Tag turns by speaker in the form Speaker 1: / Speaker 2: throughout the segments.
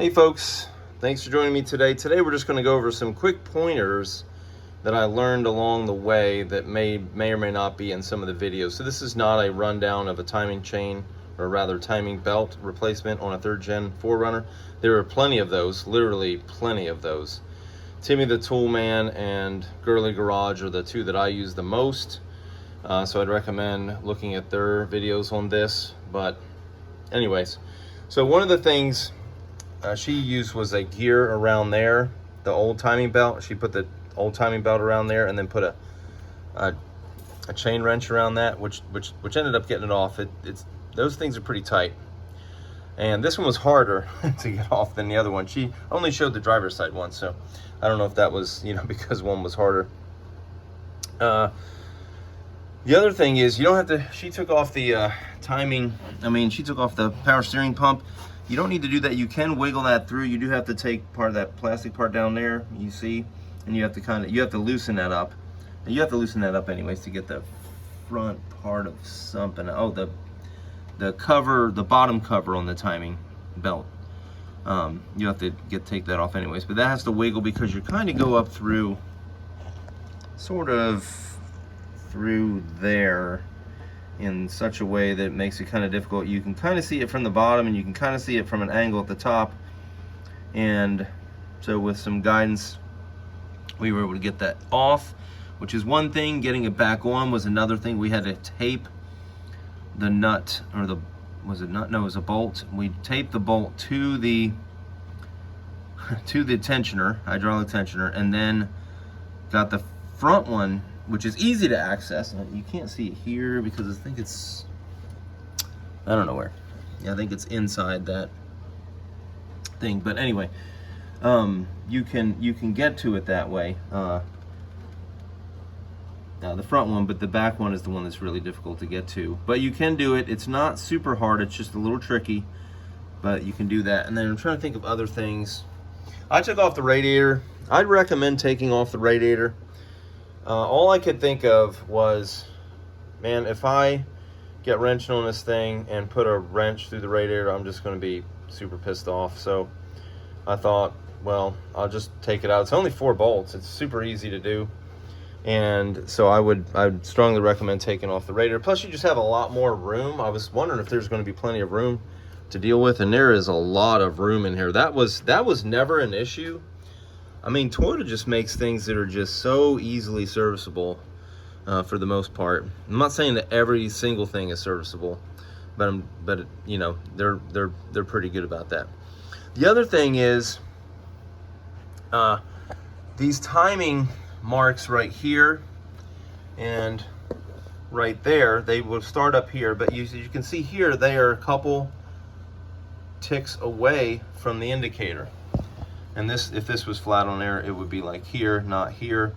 Speaker 1: Hey folks, thanks for joining me today. Today we're just going to go over some quick pointers that I learned along the way that may or may not be in some of the videos. So this is not a rundown of a timing chain, or rather timing belt replacement on a 3rd gen 4Runner. There are plenty of those, literally plenty of those. Timmy the Toolman and Girle Garage are the two that I use the most. So I'd recommend looking at their videos on this. But anyways, so one of the things she used was a gear around there, the old timing belt. She put the old timing belt around there and then put a chain wrench around that, which ended up getting it off. It's those things are pretty tight, and this one was harder to get off than the other one. She only showed the driver's side one, so I don't know if that was, you know, because one was harder. The other thing is, you don't have to, she took off the timing, she took off the power steering pump. You don't need to do that. You can wiggle that through. You do have to take part of that plastic part down there, you see, and you have to you have to loosen that up. And you have to loosen that up anyways to get the front part of something. Oh, the cover, the bottom cover on the timing belt. You have to take that off anyways, but that has to wiggle because you kind of go up through, sort of through there, in such a way that it makes it kind of difficult. You can kind of see it from the bottom, and you can kind of see it from an angle at the top. And so with some guidance, we were able to get that off, which is one thing. Getting it back on was another thing. We had to tape the nut, or was it nut? No, it was a bolt. We taped the bolt to the tensioner, hydraulic tensioner, and then got the front one, which is easy to access. You can't see it here because I think it's, I don't know where. Yeah, I think it's inside that thing. But anyway, you can get to it that way. The front one, but the back one is the one that's really difficult to get to. But you can do it. It's not super hard. It's just a little tricky, but you can do that. And then I'm trying to think of other things. I took off the radiator. I'd recommend taking off the radiator. All I could think of was, man, if I get wrenching on this thing and put a wrench through the radiator, I'm just going to be super pissed off. So I thought, well, I'll just take it out. It's only 4 bolts. It's super easy to do. And so I'd strongly recommend taking off the radiator. Plus, you just have a lot more room. I was wondering if there's going to be plenty of room to deal with, and there is a lot of room in here. That was never an issue. Toyota just makes things that are just so easily serviceable for the most part. I'm not saying that every single thing is serviceable, but you know, they're pretty good about that. The other thing is these timing marks right here and right there, they will start up here, but you can see here they are a couple ticks away from the indicator. And this, if this was flat on there, it would be like here, not here.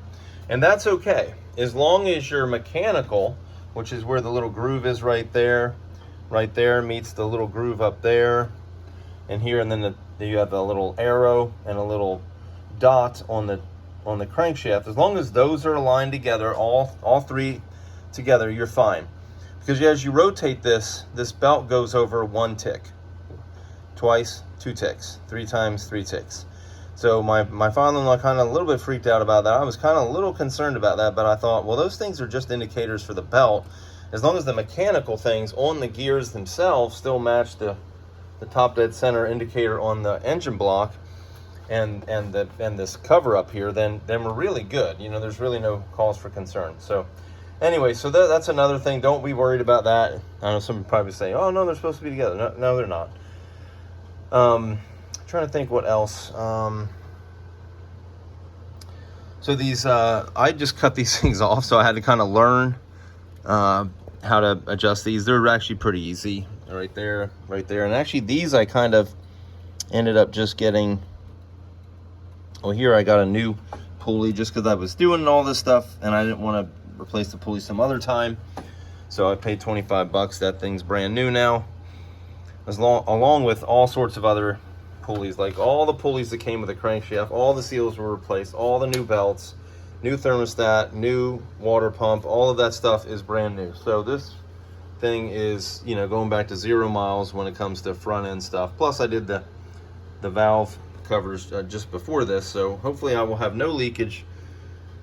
Speaker 1: And that's okay, as long as your mechanical, which is where the little groove is right there meets the little groove up there and here, and then you have a little arrow and a little dot on the crankshaft. As long as those are aligned together, all 3 together, you're fine. Because as you rotate this belt goes over 1 tick, twice 2 ticks, 3 times 3 ticks. So my father-in-law kind of a little bit freaked out about that. I was kind of a little concerned about that, but I thought, well, those things are just indicators for the belt. As long as the mechanical things on the gears themselves still match the top dead center indicator on the engine block and this cover up here, then we're really good. You know, there's really no cause for concern. So anyway, so that's another thing. Don't be worried about that. I know some probably say, oh no, they're supposed to be together. No, they're not. Trying to think what else. So these, I just cut these things off, so I had to kind of learn how to adjust these. They're actually pretty easy, right there. And actually these I kind of ended up just getting, well, here I got a new pulley just because I was doing all this stuff and I didn't want to replace the pulley some other time. So I paid 25 bucks. That thing's brand new now, along with all sorts of other pulleys, like all the pulleys that came with the crankshaft. All the seals were replaced, all the new belts, new thermostat, new water pump, all of that stuff is brand new. So this thing is, you know, going back to 0 miles when it comes to front end stuff. Plus I did the the valve covers just before this, so hopefully I will have no leakage,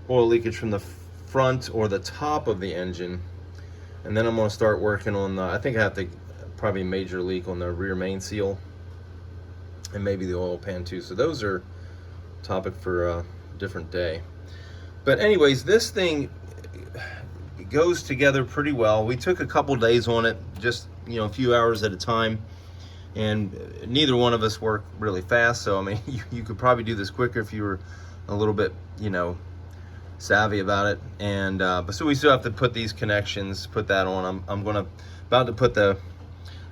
Speaker 1: oil leakage from the front or the top of the engine. And then I'm going to start working on the, I think I have to probably major leak on the rear main seal and maybe the oil pan too. So those are topic for a different day. But anyways, this thing goes together pretty well. We took a couple days on it, just, you know, a few hours at a time, and neither one of us work really fast. So I mean, you could probably do this quicker if you were a little bit, you know, savvy about it. And but so we still have to put these connections, put that on. I'm about to put the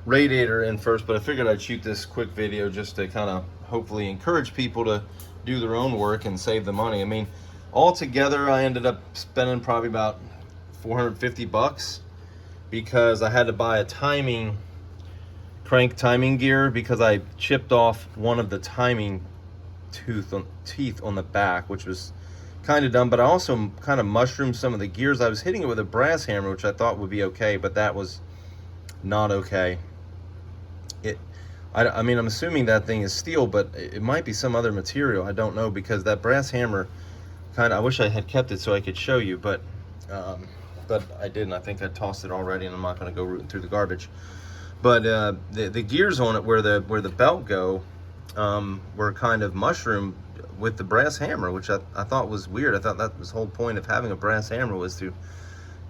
Speaker 1: radiator in first, but I figured I'd shoot this quick video just to kind of hopefully encourage people to do their own work and save the money. I mean, altogether I ended up spending probably about 450 bucks because I had to buy a crank timing gear because I chipped off one of the timing teeth on the back, which was kind of dumb. But I also kind of mushroomed some of the gears. I was hitting it with a brass hammer, which I thought would be okay, but that was not okay. I mean, I'm assuming that thing is steel, but it might be some other material. I don't know, because that brass hammer I wish I had kept it so I could show you, but I didn't. I think I tossed it already, and I'm not going to go rooting through the garbage. But the gears on it, where the belt go, were kind of mushroomed with the brass hammer, which I thought was weird. I thought that was the whole point of having a brass hammer, was to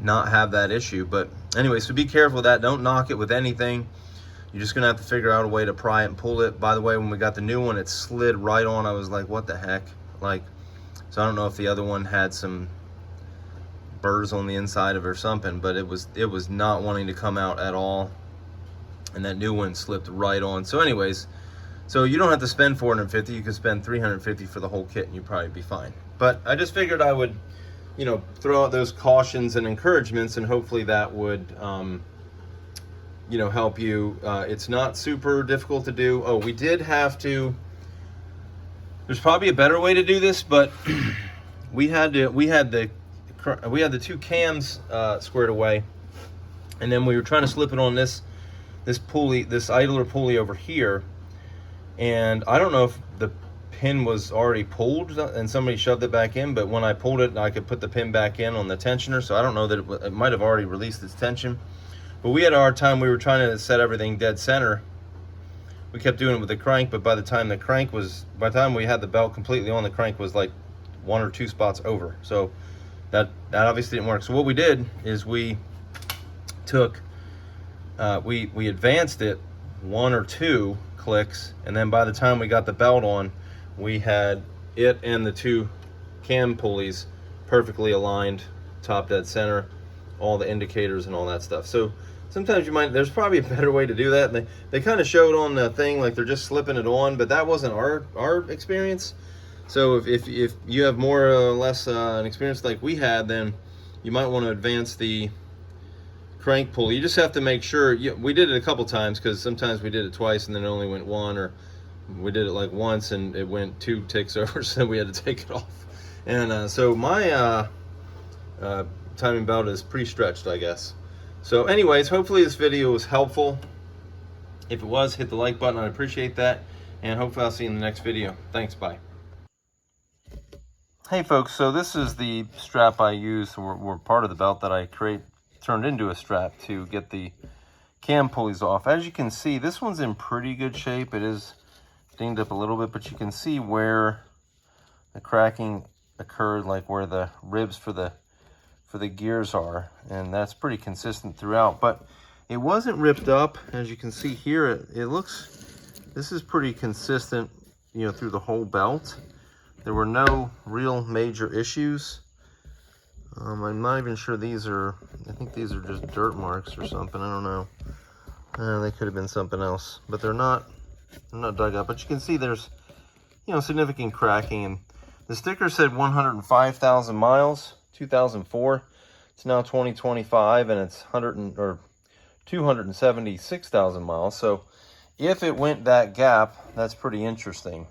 Speaker 1: not have that issue. But anyway, so be careful with that. Don't knock it with anything. You're just gonna have to figure out a way to pry it and pull it. By the way, when we got the new one, it slid right on. I was like, what the heck? Like, so I don't know if the other one had some burrs on the inside of it or something, but it was not wanting to come out at all. And that new one slipped right on. So anyways, so you don't have to spend 450. You can spend 350 for the whole kit and you'd probably be fine. But I just figured I would, you know, throw out those cautions and encouragements, and hopefully that would, you know, help you. It's not super difficult to do. Oh, we did have to, there's probably a better way to do this, but we had the two cams squared away, and then we were trying to slip it on this pulley, this idler pulley over here, and I don't know if the pin was already pulled and somebody shoved it back in, but when I pulled it, I could put the pin back in on the tensioner, so I don't know that it might have already released its tension. But we had a hard time. We were trying to set everything dead center. We kept doing it with the crank, but by the time we had the belt completely on, the crank was like 1 or 2 spots over. So that obviously didn't work. So what we did is we took, we advanced it 1 or 2 clicks, and then by the time we got the belt on, we had it and the 2 cam pulleys perfectly aligned, top dead center, all the indicators and all that stuff. So sometimes there's probably a better way to do that. And they kind of showed on the thing like they're just slipping it on, but that wasn't our experience. So if you have more or less an experience like we had, then you might want to advance the crank pulley. You just have to make sure, we did it a couple times, because sometimes we did it twice and then it only went 1, or we did it like once and it went 2 ticks over, so we had to take it off. And so my timing belt is pre-stretched, I guess. So anyways, hopefully this video was helpful. If it was, hit the like button. I appreciate that, and hopefully I'll see you in the next video. Thanks, bye. Hey folks, so this is the strap I use, or part of the belt that I turned into a strap to get the cam pulleys off. As you can see, this one's in pretty good shape. It is dinged up a little bit, but you can see where the cracking occurred, like where the ribs for the gears are, and that's pretty consistent throughout. But it wasn't ripped up. As you can see here, this is pretty consistent, you know, through the whole belt. There were no real major issues. I'm not even sure I think these are just dirt marks or something. I don't know. They could have been something else, but they're not dug up. But you can see there's, you know, significant cracking, and the sticker said 105,000 miles. 2004. It's now 2025, and it's 276,000 miles. So if it went that gap, that's pretty interesting.